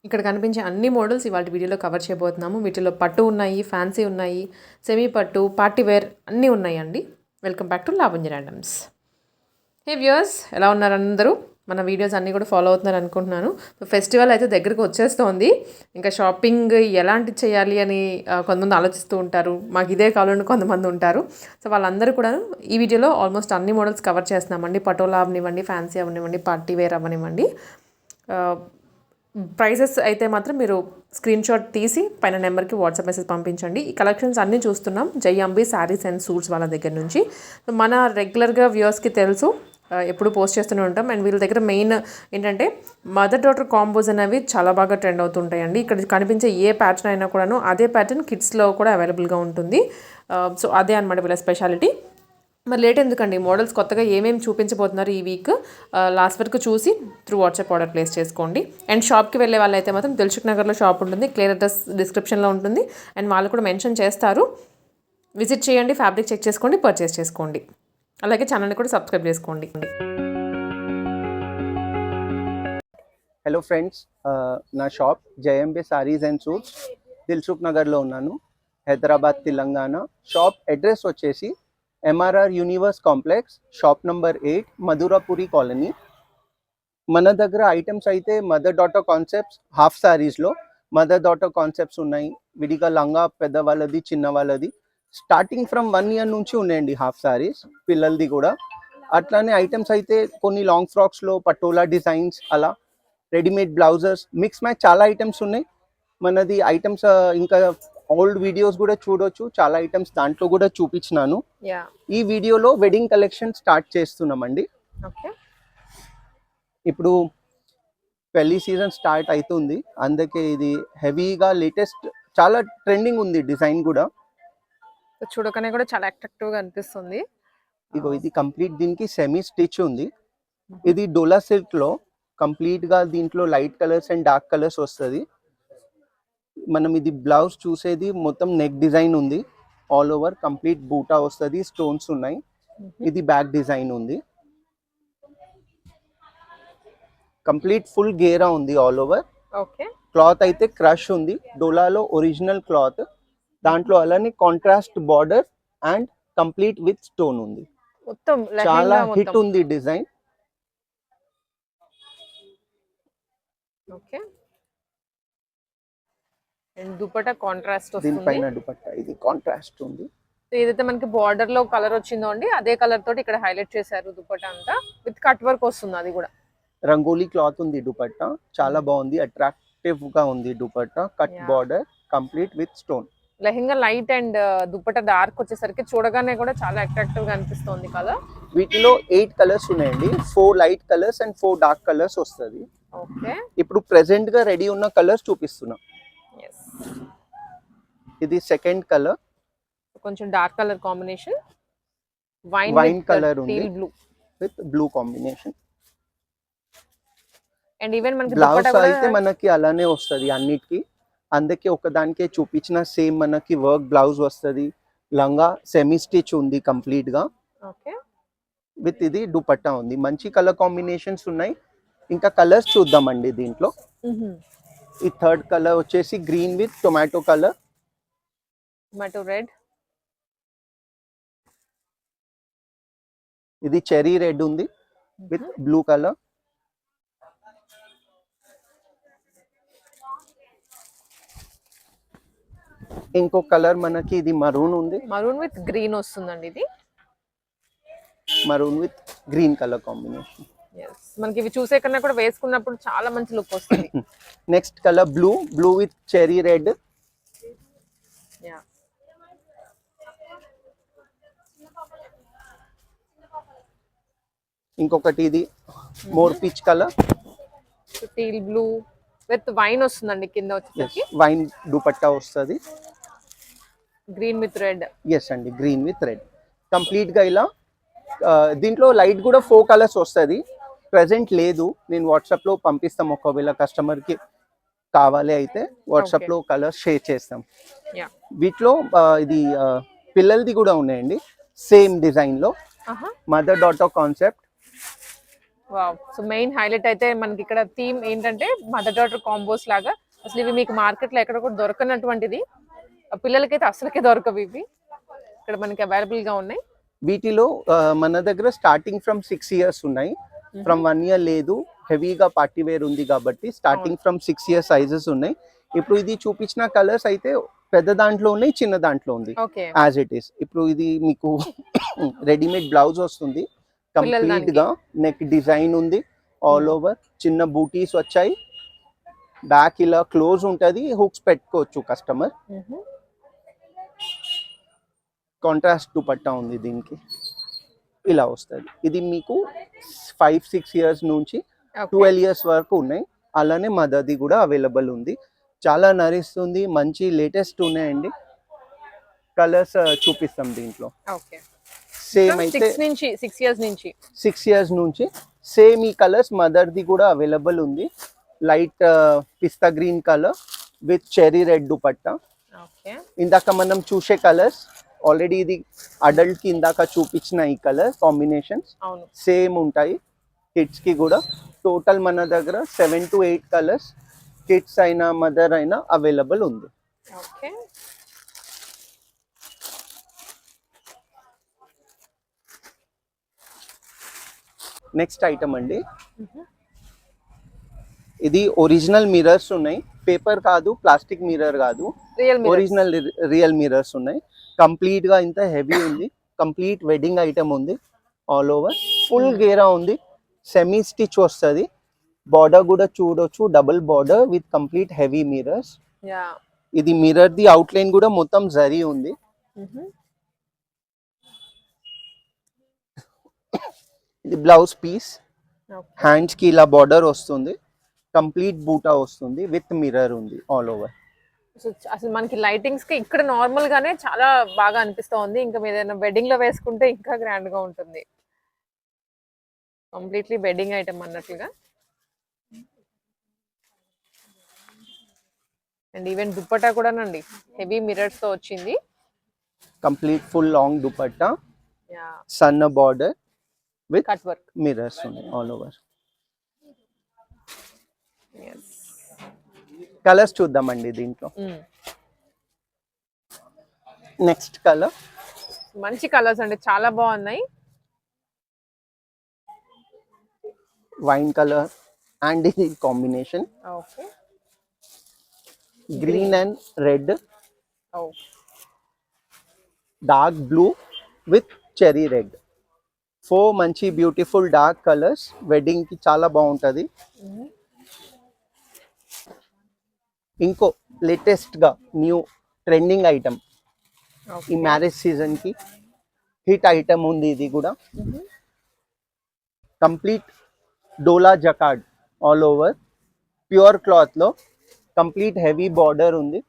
ఇక్కడ కనిపించే అన్ని మోడల్స్ ఇవాళ వీడియోలో కవర్ చేయబోతున్నాము. వీటిలో పట్టు ఉన్నాయి, ఫ్యాన్సీ ఉన్నాయి, సెమీ పట్టు, పార్టీ వేర్ అన్నీ ఉన్నాయండి. Welcome back to Lavanya randoms. Hey viewers, ఎలా ఉన్నారు అందరూ? మన వీడియోస్ అన్నీ కూడా ఫాలో అవుతున్నారు అనుకుంటున్నాను. ఫెస్టివల్ అయితే దగ్గరకు వచ్చేస్తోంది. ఇంకా షాపింగ్ ఎలాంటి చేయాలి అని కొంతమంది ఆలోచిస్తూ ఉంటారు. మాకు ఇదే కావాలని కొంతమంది ఉంటారు. సో వాళ్ళందరూ కూడా ఈ వీడియోలో ఆల్మోస్ట్ అన్ని మోడల్స్ కవర్ చేస్తున్నామండి. పటోలా అవనివ్వండి, ఫ్యాన్సీ అవనివ్వండి, పార్టీ వేర్ అవనివ్వండి. ప్రైసెస్ అయితే మాత్రం మీరు స్క్రీన్ షాట్ తీసి పైన నెంబర్కి వాట్సాప్ మెసేజ్ పంపించండి. ఈ కలెక్షన్స్ అన్నీ చూస్తున్నాం జై అంబి శారీస్ అండ్ సూట్స్ వాళ్ళ దగ్గర నుంచి. మన రెగ్యులర్గా వ్యూవర్స్కి తెలుసు, ఎప్పుడు పోస్ట్ చేస్తూనే ఉంటాం. అండ్ వీళ్ళ దగ్గర మెయిన్ ఏంటంటే మదర్ డాటర్ కాంబోస్ అనేవి చాలా బాగా ట్రెండ్ అవుతుంటాయండి. ఇక్కడ కనిపించే ఏ ప్యాటర్న్ అయినా కూడాను అదే ప్యాటర్న్ కిడ్స్లో కూడా అవైలబుల్గా ఉంటుంది. సో అదే అనమాట వీళ్ళ స్పెషాలిటీ. మరి లేట్ ఎందుకండి, మోడల్స్ కొత్తగా ఏమేమి చూపించబోతున్నారు ఈ వీక్ లాస్ట్ వరకు చూసి త్రూ వాట్సాప్ ఆర్డర్ ప్లేస్ చేసుకోండి. అండ్ షాప్కి వెళ్ళే వాళ్ళైతే మాత్రం దిల్సుఖ్ నగర్లో షాప్ ఉంటుంది, క్లియర్ అడ్రస్ డిస్క్రిప్షన్లో ఉంటుంది. అండ్ వాళ్ళు కూడా మెన్షన్ చేస్తారు. విజిట్ చేయండి, ఫ్యాబ్రిక్ చెక్ చేసుకోండి, పర్చేస్ చేసుకోండి. అలాగే ఛానల్ని కూడా సబ్స్క్రైబ్ చేసుకోండి. హలో ఫ్రెండ్స్, నా shop Jayambe saris and suits Dilsukh నగర్లో ఉన్నాను, హైదరాబాద్ తెలంగాణ. షాప్ అడ్రస్ వచ్చేసి MRR universe complex, shop number 8, Madhurapuri colony. మన దగ్గర ఐటమ్స్ అయితే మదర్ డాటర్ కాన్సెప్ట్స్, హాఫ్ సారీస్లో మదర్ డాటర్ కాన్సెప్ట్స్ ఉన్నాయి. విడిగా లంగా పెద్దవాళ్ళది, చిన్న వాళ్ళది, స్టార్టింగ్ ఫ్రమ్ 1 year నుంచి ఉన్నాయండి హాఫ్ సారీస్, పిల్లలది కూడా. అట్లానే ఐటమ్స్ అయితే కొన్ని లాంగ్ ఫ్రాక్స్లో పటోలా డిజైన్స్, అలా రెడీమేడ్ బ్లౌజెస్, మిక్స్ మ్యాచ్ చాలా ఐటమ్స్ ఉన్నాయి. మనది ఐటమ్స్ ఇంకా ఓల్డ్ వీడియోస్ కూడా చూడొచ్చు, చాలా ఐటమ్స్ దాంట్లో కూడా చూపించినాను. ఈ వీడియోలో వెడ్డింగ్ కలెక్షన్ స్టార్ట్ చేస్తున్నామండి. ఇప్పుడు పెళ్లి సీజన్ స్టార్ట్ అవుతుంది, అందుకే ఇది హెవీగా లేటెస్ట్ చాలా ట్రెండింగ్ ఉంది డిజైన్ కూడా. చూడకనే కూడా చాలా అట్రాక్టివ్గా అనిపిస్తుంది. ఇగో ఇది కంప్లీట్ దీనికి సెమీ స్టిచ్ ఉంది. ఇది డోలా సిల్క్ లో కంప్లీట్ గా దీంట్లో light colours and dark colours వస్తుంది. మనం ఇది బ్లౌజ్ చూసేది మొత్తం నెక్ డిజైన్ ఉంది, ఆల్ ఓవర్ కంప్లీట్ బూటా వస్తుంది, స్టోన్స్ ఉన్నాయి. ఇది బ్యాక్ డిజైన్ ఉంది, కంప్లీట్ ఫుల్ గేరా ఉంది ఆల్ ఓవర్. క్లాత్ అయితే క్రష్ ఉంది, డోలాలో ఒరిజినల్ క్లాత్. దాంట్లో అలానే contrast border and complete with stone ఉంది. చాలా హిట్ ఉంది design. Okay, and dupatta contrast వస్తుంది. దీనిపైన దుపట్టా ఇది కాంట్రాస్ట్ ఉంది. ఏదైతే మనకి బార్డర్ లో కలర్ వచ్చిందో అండి, అదే కలర్ తోటి ఇక్కడ హైలైట్ చేశారు. దుపట్టా అంతా విత్ కట్ వర్క్ వస్తుంది, అది కూడా రంగోలీ క్లాత్ ఉంది. దుపట్టా చాలా బాగుంది, అట్రాక్టివ్ గా ఉంది. Dupatta cut border complete with stone. Lehenga light and dupatta dark వచ్చేసరికి చూడగానే కూడా చాలా అట్రాక్టివ్ గా అనిపిస్తుంది కదా. వీటిలో 8 కలర్స్ ఉన్నాయండి, 4 light colours and 4 dark colours వస్తుంది. ఓకే, ఇప్పుడు ప్రెసెంట్ గా రెడీ ఉన్న కలర్స్ చూపిస్తున్నాం. ఇది సెకండ్ కలర్, కొంచెం dark colour combination, wine colour ఉంది blue with blue combination. And even మనకి బ్లౌజ్ అయితే మనకి అలానే వస్తుంది అన్నిటికీ, అందుకే ఒకదానికే చూపించిన సేమ్ మనకి వర్క్ బ్లౌజ్ వస్తుంది. లంగా సెమీ స్టిచ్ ఉంది కంప్లీట్ గా. ఓకే, విత్ ఇది దుపట్టా ఉంది. మంచి కలర్ కాంబినేషన్స్ ఉన్నాయి. ఇంకా కలర్స్ చూద్దామండి దీంట్లో. ఈ థర్డ్ కలర్ వచ్చేసి green with tomato colour, tomato red. ఇది చెరీ రెడ్ ఉంది విత్ బ్లూ కలర్. ఇంకో కలర్ మనకి ఇది మరూన్ ఉంది, మరూన్ విత్ గ్రీన్ వస్తుందండి. ఇది maroon with green colour combination. మనకి ఇవి చూసే కన్నా కూడా వేసుకున్నప్పుడు చాలా మంచి లుక్ వస్తుంది. Next colour blue with cherry red. ఇంకొకటి ఇది more pitch colour, teal blue with wine వస్తుందండి. కింద వచ్చేసరికి వైన్ దుపట్టా వస్తుంది. Green with red. ఎస్ అండి, గ్రీన్ విత్ రెడ్ కంప్లీట్ గా ఇలా. దీంట్లో లైట్ కూడా 4 కలర్స్ వస్తుంది. ప్రెసెంట్ లేదు, నేను వాట్సాప్ లో పంపిస్తాం. ఒకవేళ కస్టమర్ కి కావాలి అయితే వాట్సాప్ లో కలర్స్ షేర్ చేస్తాం. వీటిలో ఇది పిల్లలది కూడా ఉన్నాయండి, సేమ్ డిజైన్ లో. Mother daughter concept, wow! So main highlight అయితే మనకి ఇక్కడ థీమ్ ఏంటంటే మదర్ డాటర్ కాంబోస్ లాగా. అసలు ఇవి మీకు మార్కెట్‌లో ఎక్కడ కూడా దొరకనటువంటిది. పిల్లలకైతే అస్సలకే దొరకవు ఇవి. ఇక్కడ మనకి అవైలబుల్‌గా ఉన్నాయి. వీటిలో మన దగ్గర స్టార్టింగ్ ఫ్రమ్ 6 ఇయర్స్ ఉన్నాయి. ఫ్రమ్ 1 ఇయర్ లేదు. హెవీగా పార్టీ వేర్ ఉంది కాబట్టి స్టార్టింగ్ ఫ్రమ్ 6 ఇయర్స్ సైజెస్ ఉన్నాయి. ఇప్పుడు ఇది చూపించిన కలర్స్ అయితే పెద్ద దాంట్లో ఉన్నాయి, చిన్న దాంట్లో ఉంది. ఓకే. As it is. ఇప్పుడు ఇది మీకు రెడీమేడ్ బ్లౌజ్ వస్తుంది. కంప్లీట్ గా నెక్ డిజైన్ ఉంది. ఆల్ ఓవర్ చిన్న బూటీస్ వచ్చాయి. బ్యాక్ ఇలా క్లోజ్ ఉంటది, హుక్స్ పెట్టుకోవచ్చు కస్టమర్. కాంట్రాస్ట్ దుపట్టా ఉంది దీనికి, ఇలా వస్తుంది. ఇది మీకు 5-6 ఇయర్స్ నుంచి 12 ఇయర్స్ వరకు ఉన్నాయి. అలానే మదర్ది కూడా అవైలబుల్ ఉంది. చాలా నరిస్తుంది, మంచి లేటెస్ట్ ఉన్నాయండి. కలర్స్ చూపిస్తాం దీంట్లో. ఓకే. సేమ్ అయితే 6 ఇయర్స్ నుంచి 6 ఇయర్స్ నుంచి సేమ్ ఈ కలర్స్ మదర్ది కూడా అవైలబుల్ ఉంది. Light pista green colour with cherry red dupatta. Okay. ఇందాక మనం చూసే కలర్స్ ఆల్రెడీ ఇది అడల్ట్ కి ఇందాక చూపించిన ఈ కలర్ కాంబినేషన్స్ సేమ్ ఉంటాయి కిడ్స్ కి కూడా. టోటల్ మన దగ్గర 7 to 8 కలర్స్ కిడ్స్ అయినా మదర్ అయినా అవైలబుల్ ఉంది. ఓకే. నెక్స్ట్ ఐటమ్ అండి, ఇది ఒరిజినల్ మిర్రర్స్ ఉన్నాయి. పేపర్ కాదు, ప్లాస్టిక్ మిర్రర్ కాదు, ఒరిజినల్ రియల్ మిర్రర్స్ ఉన్నాయి. కంప్లీట్ గా ఇంత హెవీ ఉంది. కంప్లీట్ వెడ్డింగ్ ఐటమ్ ఉంది. ఆల్ ఓవర్ ఫుల్ గేరా ఉంది. సెమీ స్టిచ్ వస్తుంది. బార్డర్ కూడా చూడొచ్చు, double border with complete heavy mirrors. ఇది మిర్రర్ ది అవుట్ లైన్ కూడా మొత్తం జరీ ఉంది. ఇది బ్లౌజ్ పీస్. హ్యాండ్స్ కి ఇలా బార్డర్ వస్తుంది. కంప్లీట్ బూటా వస్తుంది విత్ మిర్రర్ ఉంది ఆల్ ఓవర్. అసలు మనకి లైటింగ్స్ కి ఇక్కడ నార్మల్ గానే చాలా బాగా అనిపిస్తుంది. ఇంకా మీరు ఏదైనా వెడ్డింగ్ లో వేసుకుంటే ఇంకా గ్రాండ్ గా ఉంటుంది. కంప్లీట్లీ వెడ్డింగ్ ఐటమ్ అన్నట్లుగా. అండ్ ఈవెన్ దుపట్టా కూడానండి హెవీ మిర్రర్స్ తో వచ్చింది. కంప్లీట్ ఫుల్ లాంగ్ దుపట్టా, సన్న border with cut work mirrors ఉన్నాయి ఆల్ ఓవర్. కలర్స్ చూద్దామండి దీంట్లో. నెక్స్ట్ కలర్ మంచి కలర్స్ అండి, చాలా బాగున్నాయి. వైన్ కలర్ అండ్ ఇది combination. Okay. Green and red, dark blue with cherry red. 4 మంచి బ్యూటిఫుల్ డార్క్ కలర్స్. వెడ్డింగ్ కి చాలా బాగుంటది. ఇంకో లేటెస్ట్ గా న్యూ ట్రెండింగ్ ఐటమ్ ఈ మ్యారేజ్ సీజన్ కి హిట్ ఐటమ్ ఉంది. ఇది కూడా కంప్లీట్ డోలా jacquard all over pure cloth లో కంప్లీట్ హెవీ బార్డర్ ఉంది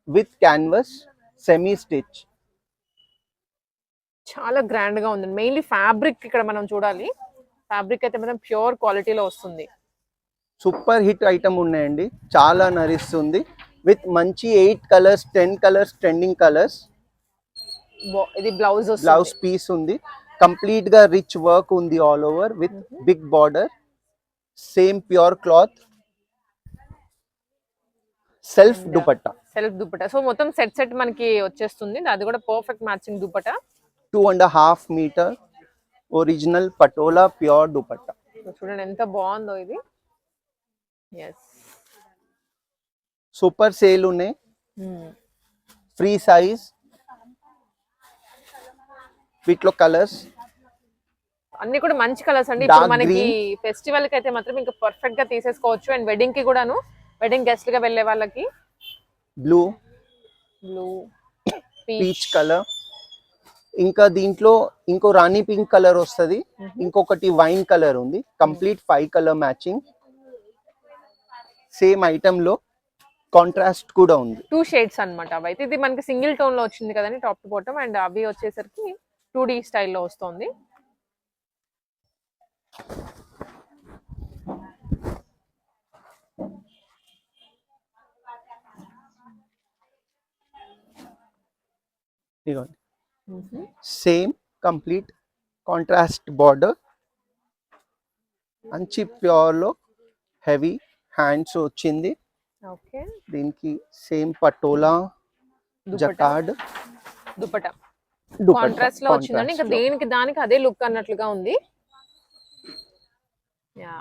విత్ క్యాన్వస్ సెమీ స్టిచ్. చాలా గ్రాండ్ గా ఉంది. మెయిన్లీ ఫ్యాబ్రిక్ ఇక్కడ మనం చూడాలి. ఫ్యాబ్రిక్ అయితే మనం ప్యూర్ క్వాలిటీలో వస్తుంది. సూపర్ హిట్ ఐటమ్ ఉన్నాయండి, చాలా నరిస్తుంది. విత్ మంచి 8 కలర్స్ 10 కలర్స్ ట్రెండింగ్ కలర్స్. ఇది బ్లౌజ్ పీస్ ఉంది. కంప్లీట్ గా రిచ్ వర్క్ ఉంది all over with big border. Same pure cloth, self dupatta. So మొత్తం సెట్ మనకి వచ్చేస్తుంది. అది కూడా perfect matching dupatta. 2.5 metre original Patola pure dupatta. చూడండి ఎంత బాగుందో ఇది. సూపర్ సేల్ ఉన్నాయి. Free size. వీటిలో కలర్స్ అన్ని కూడా మంచి కలర్స్ అండి. ఇప్పుడు మనకి ఫెస్టివల్ కి అయితే మాత్రం ఇంకా పర్ఫెక్ట్ గా తీసేసుకోవచ్చు. అండ్ వెడ్డింగ్ కి కూడాను, వెడ్డింగ్ గెస్ట్ గా వెళ్ళే వాళ్ళకి బ్లూ పీచ్ కలర్. ఇంకా దీంట్లో ఇంకో రాణి పింక్ కలర్ వస్తుంది. ఇంకొకటి వైన్ కలర్ ఉంది. Complete 5 colour matching. Same item లో కాంట్రాస్ట్ కూడా ఉంది. 2 షేడ్స్ అన్నమాట. అయితే ఇది మనకి సింగిల్ టోన్ లో వచ్చింది కదండి టాప్ టు బాటమ్. అండ్ అవి వచ్చేసరికి 2D స్టైల్లో వస్తుంది. సేమ్ కంప్లీట్ కాంట్రాస్ట్ బార్డర్ మంచి ప్యూర్లో హెవీ హ్యాండ్స్ వచ్చింది. ఓకే. దీనికి same patola jacquard dupatta dupatta contrast లో వచ్చిందండి. ఇంకా దేనికి దానికి అదే లుక్ అన్నట్లుగా ఉంది. యా,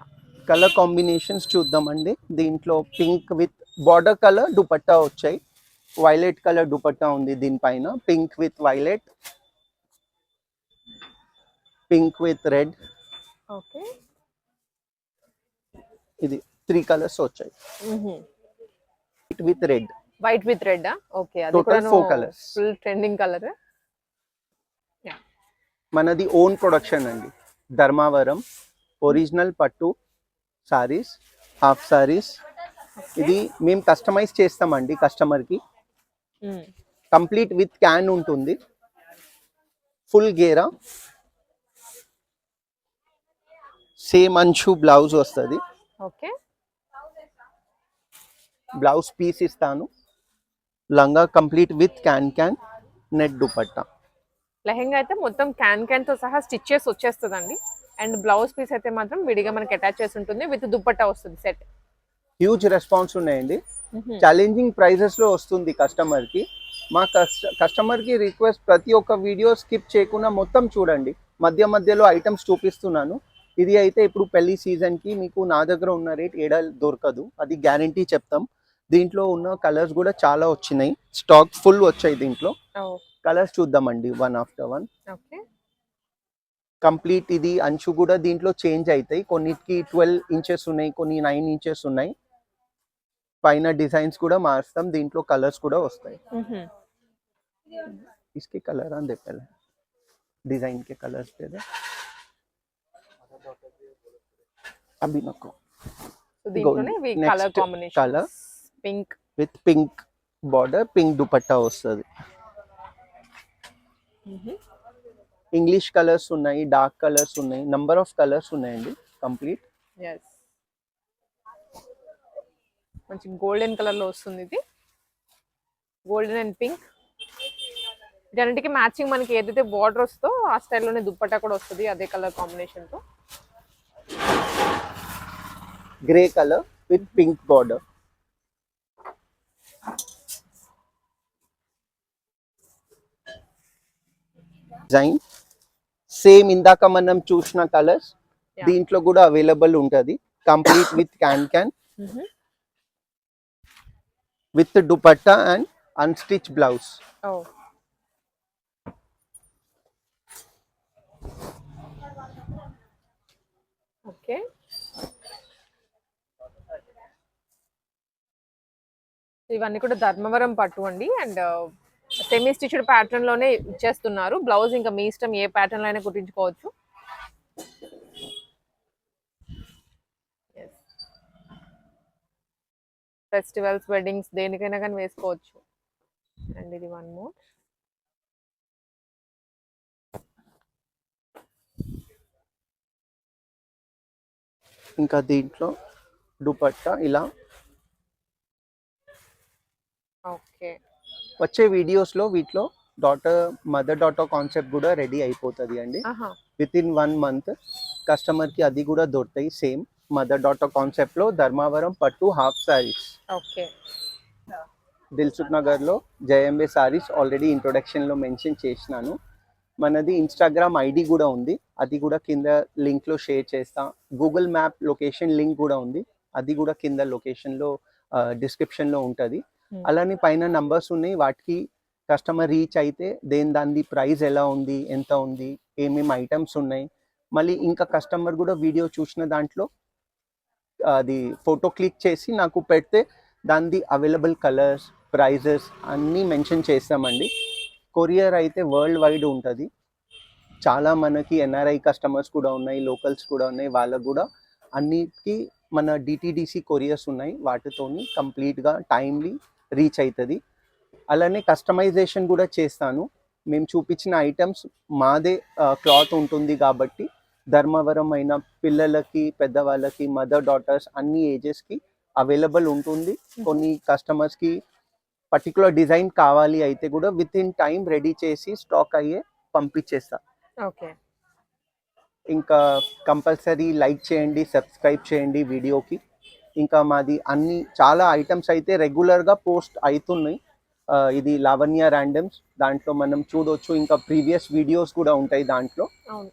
కలర్ కాంబినేషన్స్ చూద్దామండి. దీంట్లో pink with border colour dupatta వచ్చాయి. వైలెట్ కలర్ దుపట్టా ఉంది దీనిపైన. Pink with violet, pink with red. Okay. ఇది 3 కలర్స్ వచ్చాయి. With red, white with red. Okay, అది Total కూడా 4 colours. Full trending colour. Yeah, మనది ఓన్ ప్రొడక్షన్ అండి. ధర్మావరం ఒరిజినల్ పట్టు సారీస్, హాఫ్ సారీస్. ఇది మేము కస్టమైజ్ చేస్తామండి కస్టమర్కి. కంప్లీట్ విత్ క్యాన్ ఉంటుంది. ఫుల్ గేరా, సేమ్ అంచు బ్లౌజ్ వస్తుంది. ఓకే. బ్లౌజ్ పీస్ ఇస్తాను. లంగా complete with can net dupatta. Lehenga అయితే మొత్తం క్యాన్ తో సహా స్టిచ్ చేసి వచ్చేస్తుందండి. అండ్ బ్లౌజ్ పీస్ అయితే మాత్రం విడిగా మనకి అటాచ్ చేసి ఉంటుంది. విత్ దుపట్టా వస్తుంది సెట్. హ్యూజ్ రెస్పాన్స్ ఉన్నాయండి. ఛాలెంజింగ్ ప్రైజెస్ లో వస్తుంది కస్టమర్ కి. మా కస్టమర్ కి రిక్వెస్ట్, ప్రతి ఒక్క వీడియో స్కిప్ చేయకుండా మొత్తం చూడండి. మధ్య మధ్యలో ఐటమ్స్ చూపిస్తున్నాను. ఇది అయితే ఇప్పుడు పెళ్లి సీజన్ కి మీకు నా దగ్గర ఉన్న రేట్ ఏడా దొరకదు, అది గ్యారంటీ చెప్తాం. దీంట్లో ఉన్న కలర్స్ కూడా చాలా వచ్చినాయి. స్టాక్ ఫుల్ వచ్చాయి దీంట్లో. కలర్స్ చూద్దామండి one after one. Okay. Complete ఇది అంచు కూడా దీంట్లో చేంజ్ అవుతాయి. కొన్నిటికి 12 ఇంచెస్ ఉన్నాయి, కొన్ని 9 ఇంచెస్ ఉన్నాయి. పైన డిజైన్స్ కూడా మారుస్తాం. దీంట్లో కలర్స్ కూడా వస్తాయి. इसके कलर आंदे पहले डिजाइन के कलर्स दे दे अभी नको. దీంట్లోనే colour combination colour pink with pink border, pink dupatta వస్తుంది. ఇంగ్లీష్ కలర్స్ ఉన్నాయి, డార్క్ కలర్స్ ఉన్నాయి, నంబర్ ఆఫ్ కలర్స్ ఉన్నాయండి కంప్లీట్. yes మంచి గోల్డెన్ కలర్ లో వస్తుంది. ఇది గోల్డెన్ అండ్ పింక్. దానికి మ్యాచింగ్ మనకి ఏదైతే బార్డర్ వస్తుందో ఆ స్టైల్లోనే దుప్పట్టా కూడా వస్తుంది అదే కలర్ కాంబినేషన్ తో. Grey colour with pink border. Design same ఇందాక మనం చూసిన కలర్స్ దీంట్లో కూడా అవైలబుల్ ఉంటుంది. Complete with can with dupatta and unstitch blouse. Okay. ఇవన్నీ కూడా ధర్మవరం పట్టు అండి. అండ్ సెమీ స్టిచ్డ్ ప్యాటర్న్ లోనే ఇచ్చేస్తున్నారు. బ్లౌజ్ ఇంకా మీ ఇష్టం, ఏ ప్యాటర్న్ లో అయినా కుట్టించుకోవచ్చు. ఫెస్టివల్స్, వెడ్డింగ్స్ దేనికైనా కానీ వేసుకోవచ్చు. అండ్ ఇది వన్ మోర్. ఇంకా దీంట్లో దుపట్టా ఇలా. ఓకే. వచ్చే వీడియోస్ లో వీటిలో మదర్ డాటర్ కాన్సెప్ట్ కూడా రెడీ అయిపోతుంది అండి. విత్ ఇన్ 1 month కస్టమర్ కి అది కూడా దొరుకుతాయి. సేమ్ మదర్ డాటర్ కాన్సెప్ట్ లో ధర్మావరం పట్టు హాఫ్ సారీస్. ఓకే. దిల్సుఖ్ నగర్ లో జయంబే సారీస్ ఆల్రెడీ ఇంట్రొడక్షన్ లో మెన్షన్ చేసినాను. మనది ఇన్స్టాగ్రామ్ ఐడి కూడా ఉంది, అది కూడా కింద లింక్ లో షేర్ చేస్తా. గూగుల్ మ్యాప్ లొకేషన్ లింక్ కూడా ఉంది, అది కూడా కింద లొకేషన్ లో డిస్క్రిప్షన్ లో ఉంటుంది. అలానే పైన నంబర్స్ ఉన్నాయి, వాటికి కస్టమర్ రీచ్ అయితే దాని ప్రైస్ ఎలా ఉంది, ఎంత ఉంది, ఏమేమి ఐటమ్స్ ఉన్నాయి. మళ్ళీ ఇంకా కస్టమర్ కూడా వీడియో చూసిన దాంట్లో అది ఫోటో క్లిక్ చేసి నాకు పెడితే దాని అవైలబుల్ కలర్స్, ప్రైజెస్ అన్నీ మెన్షన్ చేస్తామండి. కొరియర్ అయితే వరల్డ్ వైడ్ ఉంటుంది. చాలా మనకి ఎన్ఆర్ఐ కస్టమర్స్ కూడా ఉన్నాయి, లోకల్స్ కూడా ఉన్నాయి. వాళ్ళకు కూడా అన్నిటికీ మన డిటిడిసి కొరియర్స్ ఉన్నాయి, వాటితోని కంప్లీట్గా టైమ్లీ రీచ్ అవుతుంది. అలానే కస్టమైజేషన్ కూడా చేస్తాను. మేము చూపించిన ఐటమ్స్ మాదే క్లాత్ ఉంటుంది కాబట్టి ధర్మవరం అయిన పిల్లలకి, పెద్దవాళ్ళకి, మదర్ డాటర్స్ అన్ని ఏజెస్కి అవైలబుల్ ఉంటుంది. కొన్ని కస్టమర్స్కి పర్టికులర్ డిజైన్ కావాలి అయితే కూడా విత్ ఇన్ టైం రెడీ చేసి స్టాక్ అయ్యే పంపించేస్తా. ఓకే. ఇంకా కంపల్సరీ లైక్ చేయండి, సబ్స్క్రైబ్ చేయండి వీడియోకి. ఇంకా మాది అన్ని చాలా ఐటమ్స్ అయితే రెగ్యులర్గా పోస్ట్ అవుతున్నాయి. ఇది లావణ్య ర్యాండమ్స్, దాంట్లో మనం చూడొచ్చు. ఇంకా ప్రీవియస్ వీడియోస్ కూడా ఉంటాయి దాంట్లో. అవును.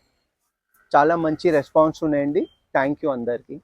చాలా మంచి రెస్పాన్స్ ఉన్నాయండి. థ్యాంక్ యూ అందరికీ.